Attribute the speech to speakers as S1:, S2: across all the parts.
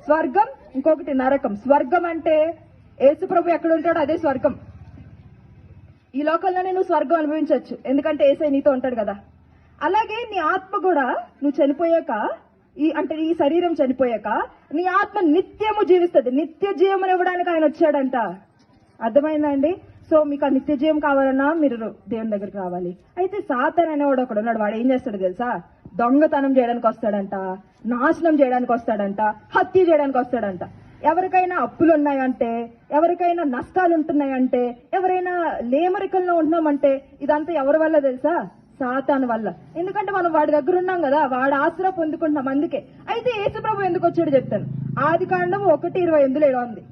S1: స్వర్గం, ఇంకొకటి నరకం. స్వర్గం అంటే యేసుప్రభు ఎక్కడ ఉంటాడో అదే స్వర్గం. ఈ లోకంలోనే నువ్వు స్వర్గం అనుభవించవచ్చు, ఎందుకంటే యేసయ్య నీతో ఉంటాడు కదా. అలాగే నీ ఆత్మ కూడా నువ్వు చనిపోయాక, ఈ శరీరం చనిపోయాక నీ ఆత్మ నిత్యము జీవిస్తుంది. నిత్య జీవం ఇవ్వడానికి ఆయన వచ్చాడంట. అర్థమైందండి? సో మీకు ఆ నిత్య జీవం కావాలన్నా మీరు దేవుని దగ్గరికి రావాలి. అయితే సాతాన్ అనేవాడు ఒకడు ఉన్నాడు. వాడు ఏం చేస్తాడు తెలుసా? దొంగతనం చేయడానికి వస్తాడంట, నాశనం చేయడానికి వస్తాడంట, హత్య చేయడానికి వస్తాడంట. ఎవరికైనా అప్పులు ఉన్నాయంటే, ఎవరికైనా నష్టాలు ఉంటున్నాయంటే, ఎవరైనా లేమరికల్లో ఉంటున్నామంటే ఇదంతా ఎవరి వల్ల తెలుసా? సాతాను వల్ల. ఎందుకంటే మనం వాడి దగ్గర ఉన్నాం కదా, వాడు ఆసరా పొందుకుంటున్నాం అందుకే. అయితే యేసుప్రభు ఎందుకు వచ్చాడు చెప్తాను. ఆదికాండం 1:28 ఇలా ఉంది,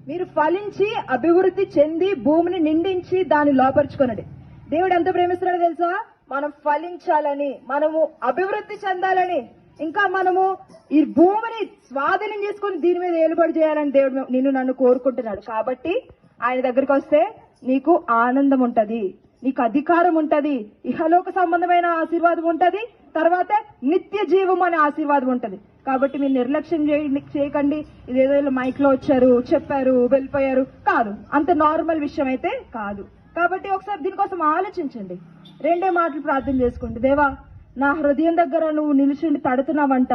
S1: మీరు ఫలించి అభివృద్ధి చెంది భూమిని నిండించి దాన్ని లోపరుచుకున్నది. దేవుడు ఎంత ప్రేమిస్తున్నాడో తెలుసా? మనం ఫలించాలని, మనము అభివృద్ధి చెందాలని, ఇంకా మనము ఈ భూమిని స్వాధీనం చేసుకుని దీని మీద ఏలుబడి చేయాలని దేవుడు నిన్ను నన్ను కోరుకుంటున్నాడు. కాబట్టి ఆయన దగ్గరికి వస్తే నీకు ఆనందం ఉంటది, నీకు అధికారం ఉంటది, ఇహలోక సంబంధమైన ఆశీర్వాదం ఉంటది, తర్వాత నిత్య జీవం అనే ఆశీర్వాదం ఉంటది. కాబట్టి మీరు నిర్లక్ష్యం చేయకండి. ఇదేదో మైక్ లో వచ్చారు, చెప్పారు, వెళ్ళిపోయారు కాదు, అంత నార్మల్ విషయం అయితే కాదు. కాబట్టి ఒకసారి దీనికోసం ఆలోచించండి. 2 మాటలు ప్రార్థన చేసుకోండి. దేవా, నా హృదయం దగ్గర నువ్వు నిలిచిండి తడుతున్నావంట.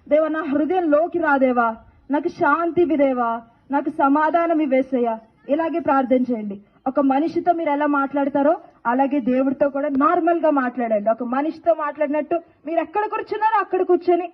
S1: దేవా, నా హృదయంలోకి రాదేవా, నాకు శాంతి ఇవ్వదేవా, నాకు సమాధానం ఇవ్వేసయ్యా. ఇలాగే ప్రార్థన చేయండి. ఒక మనిషితో మీరు ఎలా మాట్లాడతారో అలాగే దేవుడితో కూడా నార్మల్ గా మాట్లాడండి. ఒక మనిషితో మాట్లాడినట్టు మీరు ఎక్కడ కూర్చున్నారో అక్కడ కూర్చొని